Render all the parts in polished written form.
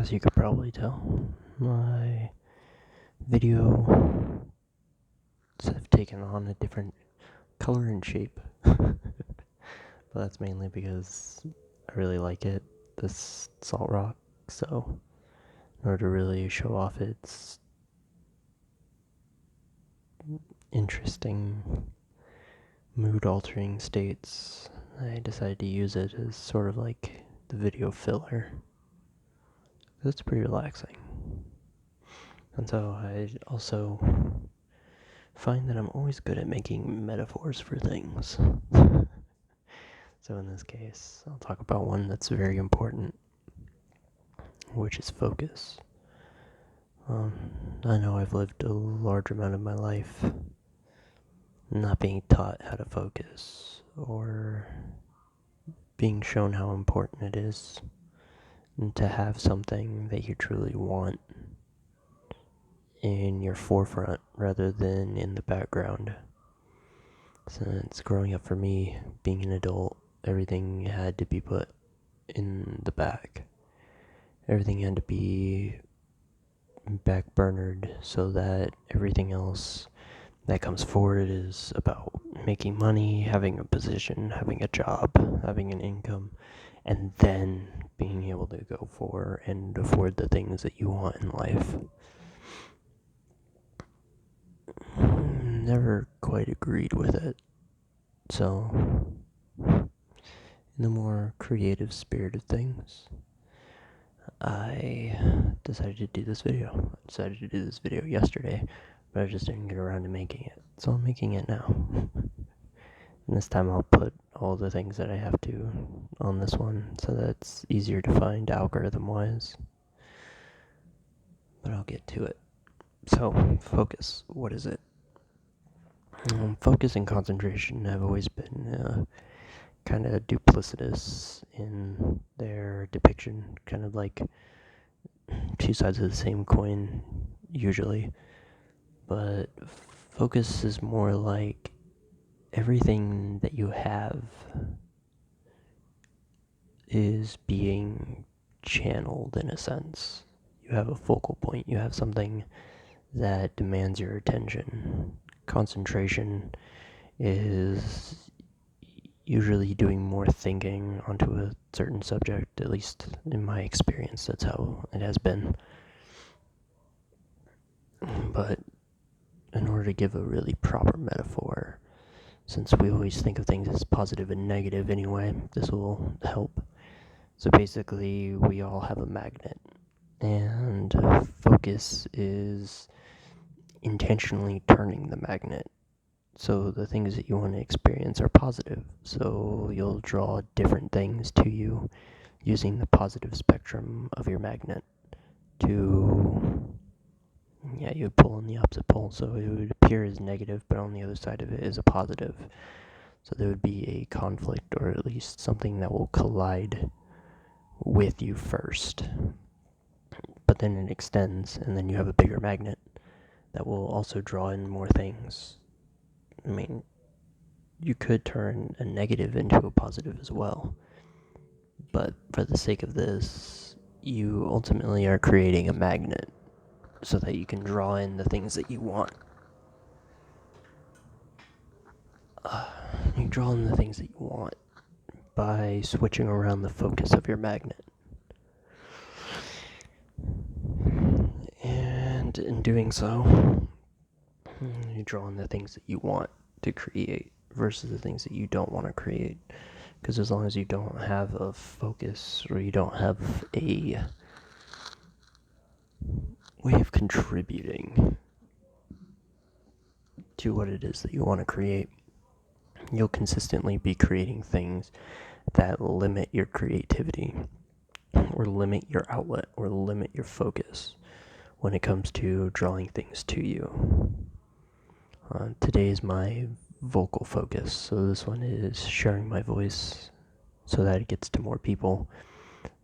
As you could probably tell, my videos have taken on a different color and shape. But that's mainly because I really like it, this salt rock, so in order to really show off its interesting mood-altering states, I decided to use it as sort of like the video filler. It's pretty relaxing. And so I also find that I'm always good at making metaphors for things. So in this case, I'll talk about one that's very important, which is focus. I know I've lived a large amount of my life not being taught how to focus, or being shown how important it is to have something that you truly want in your forefront rather than in the background. Since growing up for me, being an adult, everything had to be put in the back. Everything had to be backburnered so that everything else that comes forward is about making money, having a position, having a job, having an income, and then being able to go for and afford the things that you want in life. Never quite agreed with it. So, in the more creative spirit of things, I decided to do this video. I decided to do this video yesterday, but I just didn't get around to making it. So I'm making it now. And this time I'll put all the things that I have to on this one so that it's easier to find algorithm-wise. But I'll get to it. So, focus. What is it? Focus and concentration have always been kind of duplicitous in their depiction, kind of like two sides of the same coin, usually. But focus is more like everything that you have is being channeled in a sense. You have a focal point, you have something that demands your attention. Concentration is usually doing more thinking onto a certain subject, at least in my experience, that's how it has been. But in order to give a really proper metaphor, since we always think of things as positive and negative anyway, this will help. So basically, we all have a magnet, and focus is intentionally turning the magnet. So the things that you want to experience are positive. So you'll draw different things to you using the positive spectrum of your magnet to, you would pull on the opposite pole. So it would appear as negative, but on the other side of it is a positive. So there would be a conflict, or at least something that will collide with you first. But then it extends, and then you have a bigger magnet that will also draw in more things. I mean, you could turn a negative into a positive as well. But for the sake of this, you ultimately are creating a magnet so that you can draw in the things that you want. You draw in the things that you want by switching around the focus of your magnet. And in doing so, you draw in the things that you want to create versus the things that you don't want to create. Because as long as you don't have a focus, or you don't have a way of contributing to what it is that you want to create, you'll consistently be creating things that limit your creativity, or limit your outlet, or limit your focus when it comes to drawing things to you. Today is my vocal focus, so this one is sharing my voice so that it gets to more people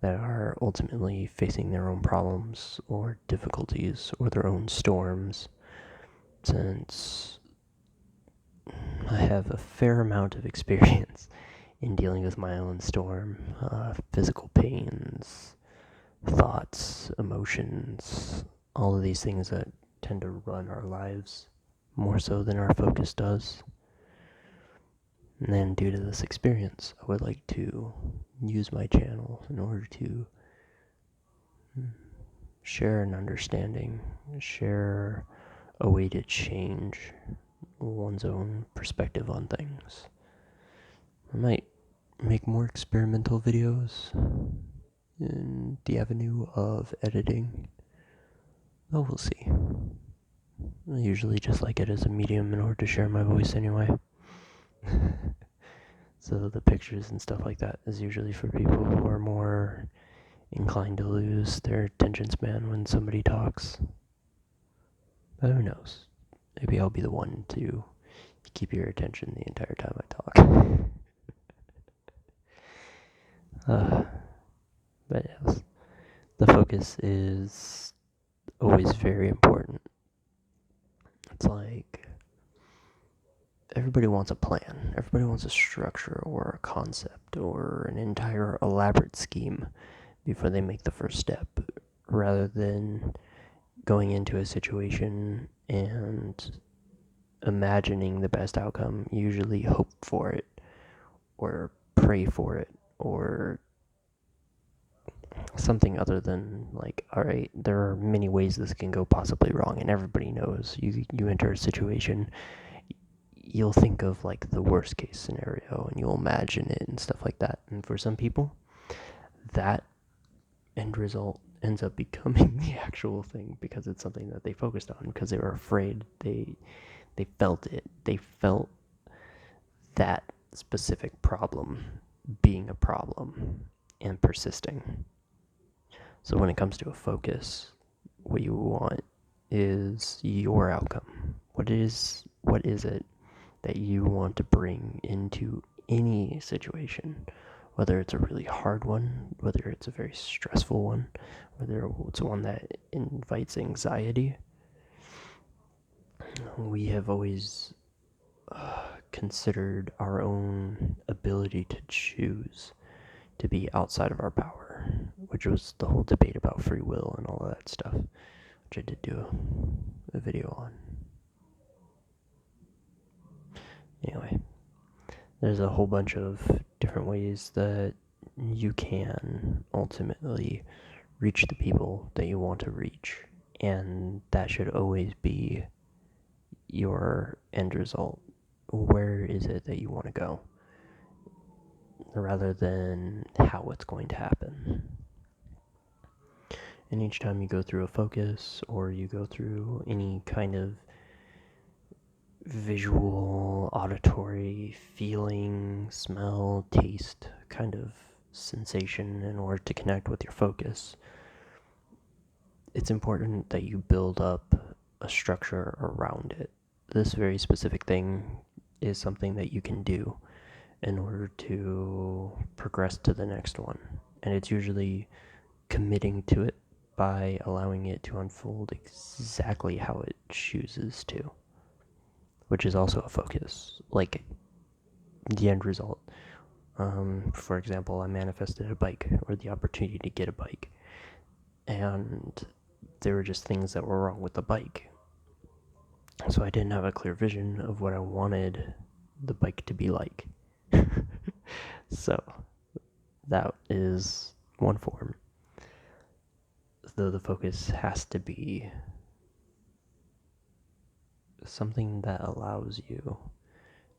that are ultimately facing their own problems or difficulties or their own storms, since I have a fair amount of experience in dealing with my own storm, physical pains, thoughts, emotions, all of these things that tend to run our lives more so than our focus does. And then, due to this experience, I would like to use my channel in order to share an understanding, share a way to change one's own perspective on things. I might make more experimental videos in the avenue of editing. Oh, we'll see. I usually just like it as a medium in order to share my voice anyway. So the pictures and stuff like that is usually for people who are more inclined to lose their attention span when somebody talks. But who knows? Maybe I'll be the one to keep your attention the entire time I talk. But yes, the focus is always very important. It's like everybody wants a plan, everybody wants a structure or a concept or an entire elaborate scheme before they make the first step, rather than going into a situation and imagining the best outcome. Usually hope for it or pray for it or something other than like, all right, there are many ways this can go possibly wrong, and everybody knows you enter a situation, you'll think of like the worst case scenario and you'll imagine it and stuff like that. And for some people, that end result ends up becoming the actual thing because it's something that they focused on because they were afraid. They felt it. They felt that specific problem being a problem and persisting. So when it comes to a focus, what you want is your outcome. What is it that you want to bring into any situation? Whether it's a really hard one, whether it's a very stressful one, whether it's one that invites anxiety. We have always considered our own ability to choose to be outside of our power, which was the whole debate about free will and all of that stuff, which I did do a video on. Anyway, there's a whole bunch of different ways that you can ultimately reach the people that you want to reach, and that should always be your end result. Where is it that you want to go, rather than how it's going to happen. And each time you go through a focus or you go through any kind of visual, auditory, feeling, smell, taste kind of sensation in order to connect with your focus, it's important that you build up a structure around it. This very specific thing is something that you can do in order to progress to the next one. And it's usually committing to it by allowing it to unfold exactly how it chooses to, which is also a focus, like the end result. For example, I manifested a bike or the opportunity to get a bike, and there were just things that were wrong with the bike. So I didn't have a clear vision of what I wanted the bike to be like. So that is one form. Though the focus has to be something that allows you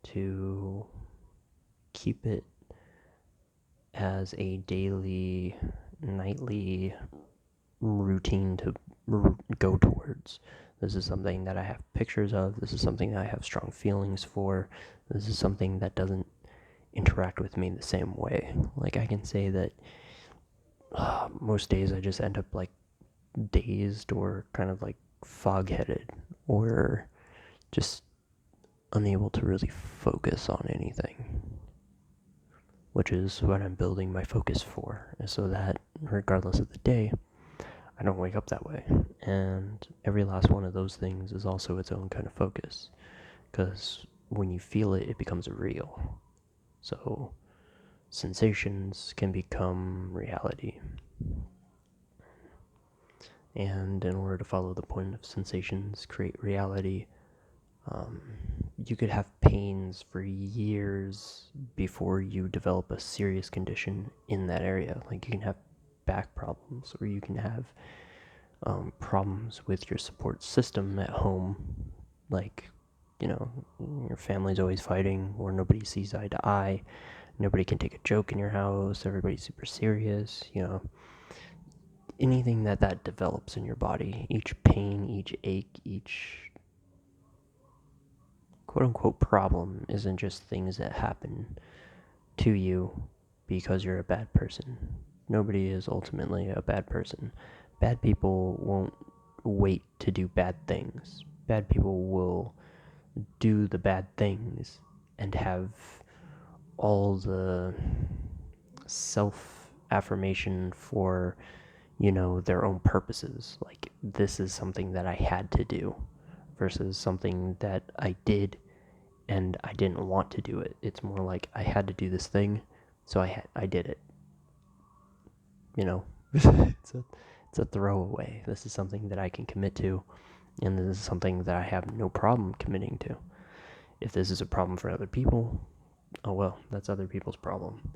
to keep it as a daily, nightly routine to go towards. This is something that I have pictures of. This is something that I have strong feelings for. This is something that doesn't interact with me the same way. Like, I can say that most days I just end up like dazed or kind of like fog-headed or just unable to really focus on anything, which is what I'm building my focus for, so that regardless of the day, I don't wake up that way. And every last one of those things is also its own kind of focus, because when you feel it, it becomes real. So sensations can become reality. And in order to follow the point of sensations create reality, you could have pains for years before you develop a serious condition in that area. Like you can have back problems, or you can have problems with your support system at home, like, you know, your family's always fighting, or nobody sees eye to eye, nobody can take a joke in your house, everybody's super serious, anything that develops in your body, each pain, each ache, each quote-unquote problem isn't just things that happen to you because you're a bad person. Nobody is ultimately a bad person. Bad people won't wait to do bad things. Bad people will do the bad things and have all the self affirmation for, their own purposes. Like, this is something that I had to do versus something that I did and I didn't want to do it. It's more like I had to do this thing, so I did it. It's a throwaway. This is something that I can commit to, and this is something that I have no problem committing to. If this is a problem for other people, oh well, that's other people's problem.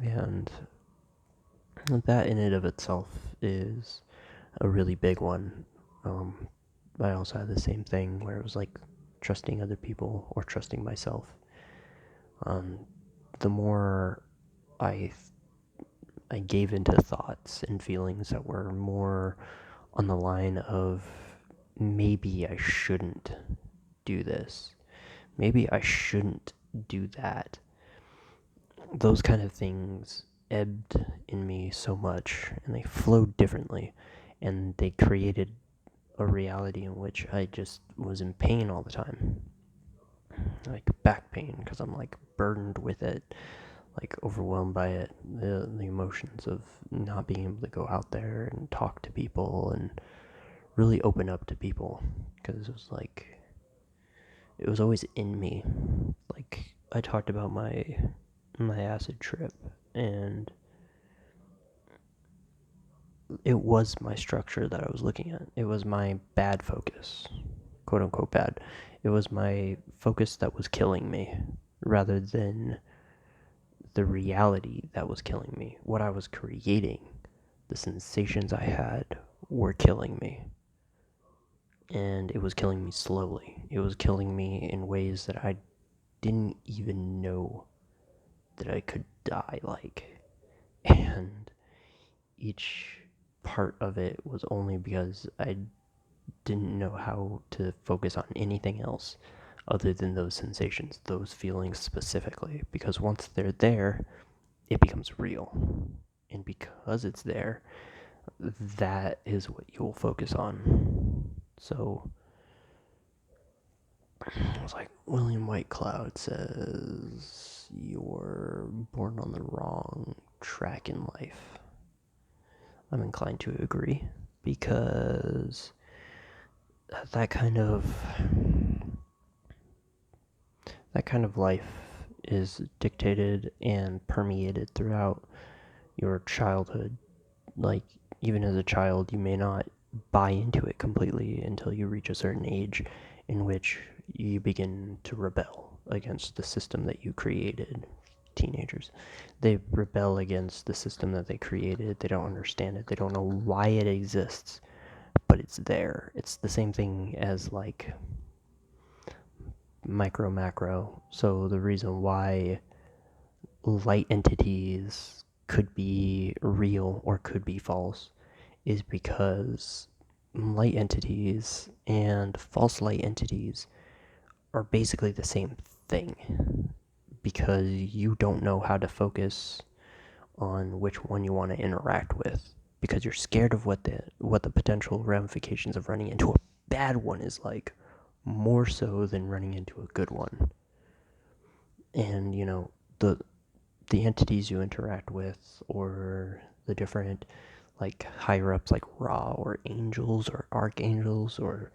And that in and of itself is a really big one. I also had the same thing where it was like trusting other people or trusting myself. Um, the more I I gave into thoughts and feelings that were more on the line of maybe I shouldn't do this, maybe I shouldn't do that. Those kind of things ebbed in me so much, and they flowed differently, and they created a reality in which I just was in pain all the time. Like back pain, because I'm like burdened with it, like overwhelmed by it, the emotions of not being able to go out there and talk to people and really open up to people, because it was always in me. Like I talked about my acid trip, and it was my structure that I was looking at. It was my bad focus, quote unquote bad. It was my focus that was killing me rather than the reality that was killing me. What I was creating, the sensations I had were killing me. And it was killing me slowly. It was killing me in ways that I didn't even know that I could die like. And each part of it was only because I didn't know how to focus on anything else other than those sensations, those feelings specifically. Because once they're there, it becomes real. And because it's there, that is what you'll focus on. So it's like William Whitecloud says, you're born on the wrong track in life. I'm inclined to agree, because that kind of life is dictated and permeated throughout your childhood. Like, even as a child, you may not buy into it completely until you reach a certain age in which you begin to rebel against the system that you created. Teenagers, they rebel against the system that they created. They don't understand it. They don't know why it exists, but it's there. It's the same thing as like micro macro. So the reason why light entities could be real or could be false is because light entities and false light entities are basically the same thing, because you don't know how to focus on which one you want to interact with, because you're scared of what the potential ramifications of running into a bad one is like, more so than running into a good one. And the entities you interact with, or the different like higher ups like Ra or angels or archangels or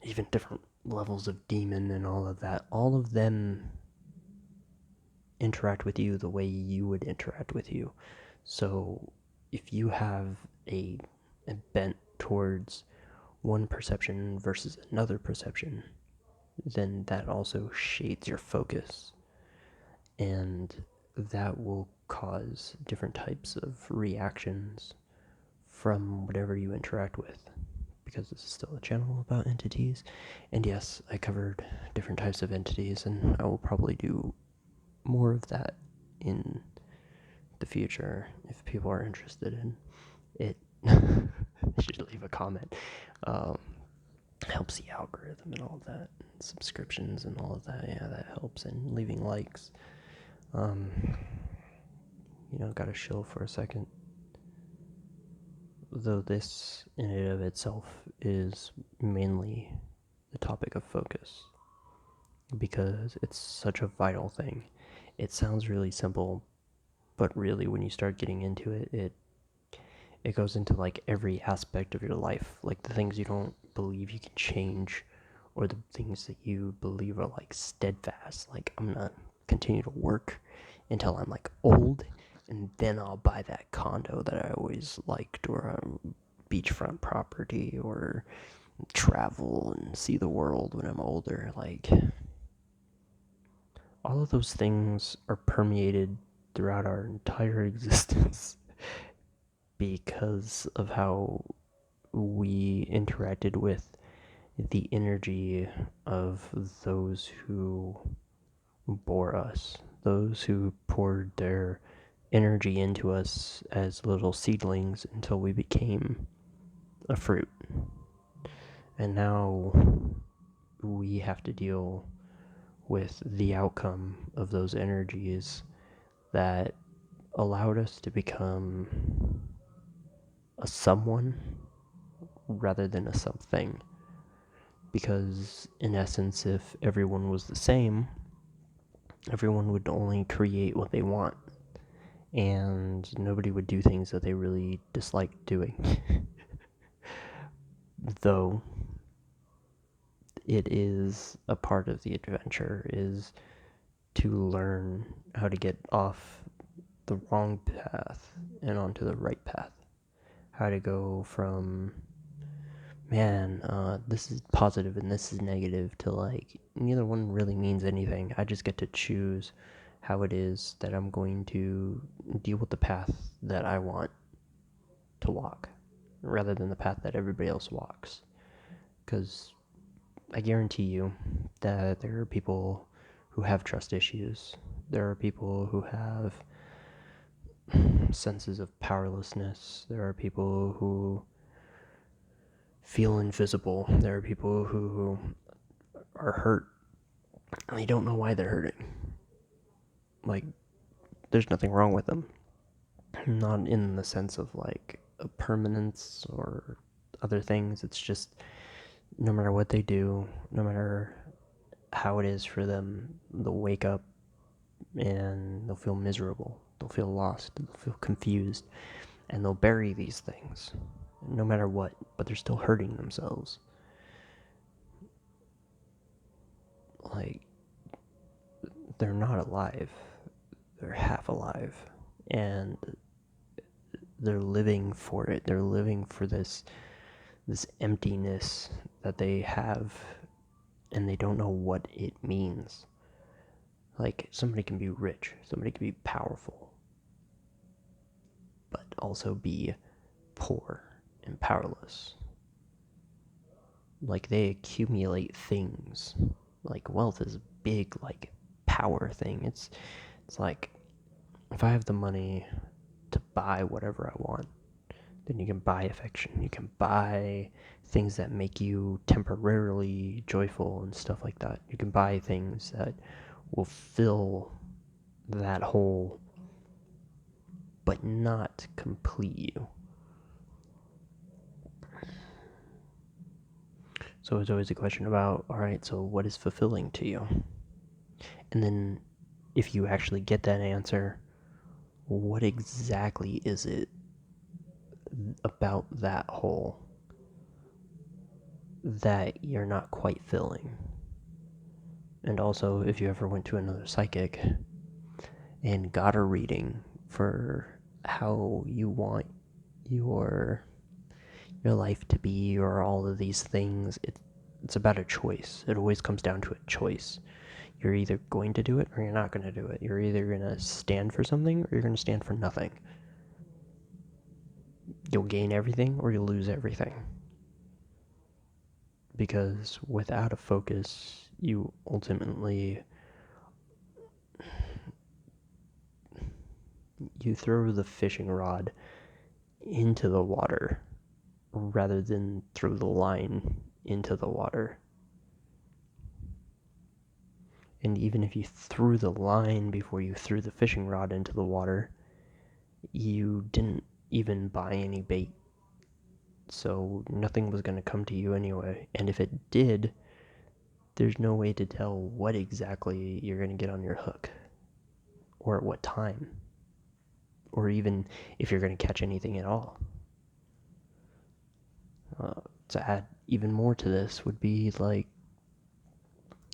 even different levels of demon and all of that, all of them interact with you the way you would interact with you. So if you have a bent towards one perception versus another perception, then that also shades your focus, and that will cause different types of reactions from whatever you interact with, because this is still a channel about entities. And yes, I covered different types of entities, and I will probably do more of that in the future if people are interested in it. They should leave a comment. Helps the algorithm and all of that, subscriptions and all of that. Yeah, that helps, and leaving likes. Gotta chill for a second. Though this in and of itself is mainly the topic of focus, because it's such a vital thing. It sounds really simple, but really when you start getting into it, it goes into like every aspect of your life, like the things you don't believe you can change, or the things that you believe are like steadfast, like I'm gonna continue to work until I'm like old, and then I'll buy that condo that I always liked, or a beachfront property, or travel and see the world when I'm older. Like, all of those things are permeated throughout our entire existence because of how we interacted with the energy of those who bore us, those who poured their energy into us as little seedlings until we became a fruit. And now we have to deal with the outcome of those energies that allowed us to become a someone rather than a something. Because in essence, if everyone was the same, everyone would only create what they want, and nobody would do things that they really dislike doing. Though it is a part of the adventure, is to learn how to get off the wrong path and onto the right path. How to go from, man, this is positive and this is negative, to like, neither one really means anything. I just get to choose how it is that I'm going to deal with the path that I want to walk, rather than the path that everybody else walks. Because I guarantee you that there are people who have trust issues. There are people who have senses of powerlessness. There are people who feel invisible. There are people who are hurt and they don't know why they're hurting. Like, there's nothing wrong with them. Not in the sense of like a permanence or other things. It's just no matter what they do, no matter how it is for them, they'll wake up and they'll feel miserable. They'll feel lost. They'll feel confused. And they'll bury these things no matter what, but they're still hurting themselves. Like, they're not alive. They're half alive. And they're living for it. They're living for this emptiness that they have, and they don't know what it means. Like, somebody can be rich, somebody can be powerful, but also be poor and powerless. Like, they accumulate things. Like, wealth is a big, like, power thing. It's like, if I have the money to buy whatever I want, then you can buy affection. You can buy things that make you temporarily joyful and stuff like that. You can buy things that will fill that hole, but not complete you. So it's always a question about, alright, so what is fulfilling to you? And then if you actually get that answer, what exactly is it about that hole that you're not quite filling. And also, if you ever went to another psychic and got a reading for how you want your life to be, or all of these things, it's about a choice. It always comes down to a choice. You're either going to do it or you're not going to do it. You're either going to stand for something or you're going to stand for nothing. You'll gain everything or you'll lose everything. Because without a focus, you ultimately you throw the fishing rod into the water rather than throw the line into the water. And even if you threw the line before you threw the fishing rod into the water, you didn't even buy any bait. So nothing was going to come to you anyway. And if it did, there's no way to tell what exactly you're going to get on your hook, or at what time, or even if you're going to catch anything at all. To add even more to this would be like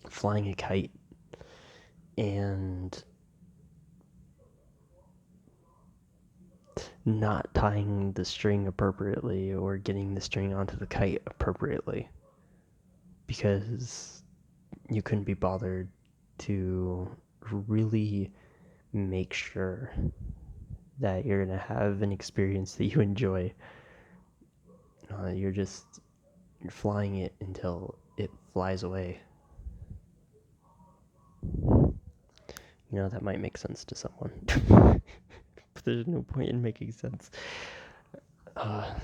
flying a kite and not tying the string appropriately or getting the string onto the kite appropriately because you couldn't be bothered to really make sure that you're going to have an experience that you enjoy. You're flying it until it flies away. That might make sense to someone. But there's no point in making sense. As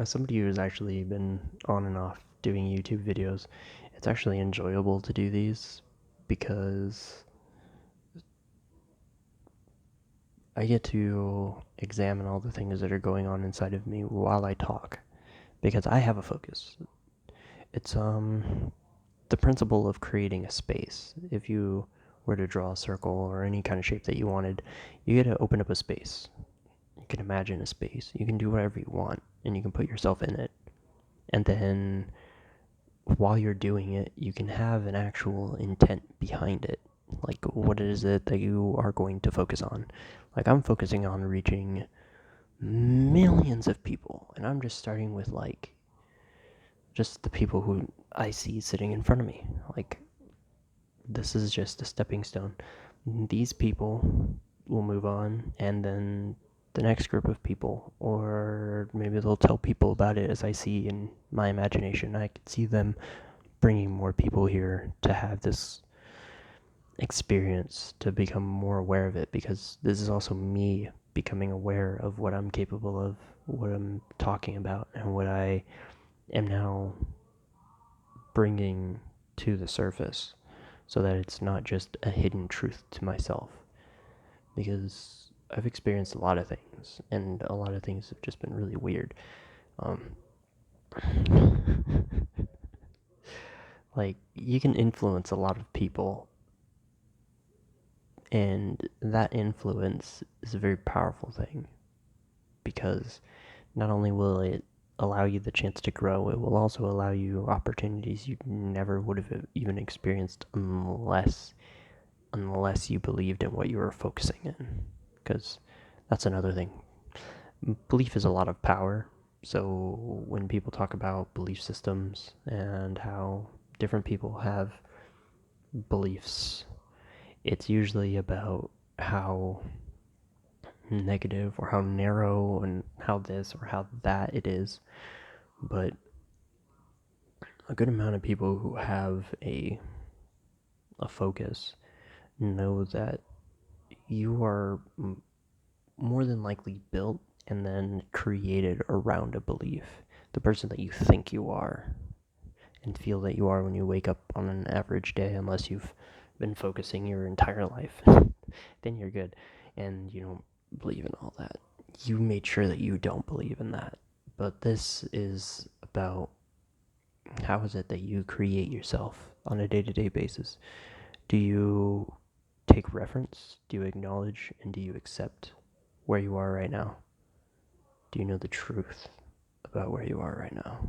somebody who's actually been on and off doing YouTube videos, it's actually enjoyable to do these because I get to examine all the things that are going on inside of me while I talk, because I have a focus. It's the principle of creating a space. If you were to draw a circle or any kind of shape that you wanted, you get to open up a space. You can imagine a space. You can do whatever you want, and you can put yourself in it. And then, while you're doing it, you can have an actual intent behind it. Like, what is it that you are going to focus on? Like, I'm focusing on reaching millions of people, and I'm just starting with, like, just the people who I see sitting in front of me. Like, this is just a stepping stone. These people will move on, and then the next group of people, or maybe they'll tell people about it as I see in my imagination. I could see them bringing more people here to have this experience, to become more aware of it, because this is also me becoming aware of what I'm capable of, what I'm talking about, and what I am now bringing to the surface, so that it's not just a hidden truth to myself. Because I've experienced a lot of things, and a lot of things have just been really weird. Like, you can influence a lot of people, and that influence is a very powerful thing, because not only will it allow you the chance to grow, it will also allow you opportunities you never would have even experienced unless you believed in what you were focusing in. Because that's another thing. Belief is a lot of power. So when people talk about belief systems and how different people have beliefs, it's usually about how negative or how narrow and how this or how that it is. But a good amount of people who have a focus know that you are more than likely built and then created around a belief. The person that you think you are and feel that you are when you wake up on an average day, unless you've been focusing your entire life, then you're good. And you don't believe in all that. You made sure that you don't believe in that. But this is about how is it that you create yourself on a day-to-day basis. Do you take reference? Do you acknowledge? And do you accept where you are right now? Do you know the truth? about where you are right now.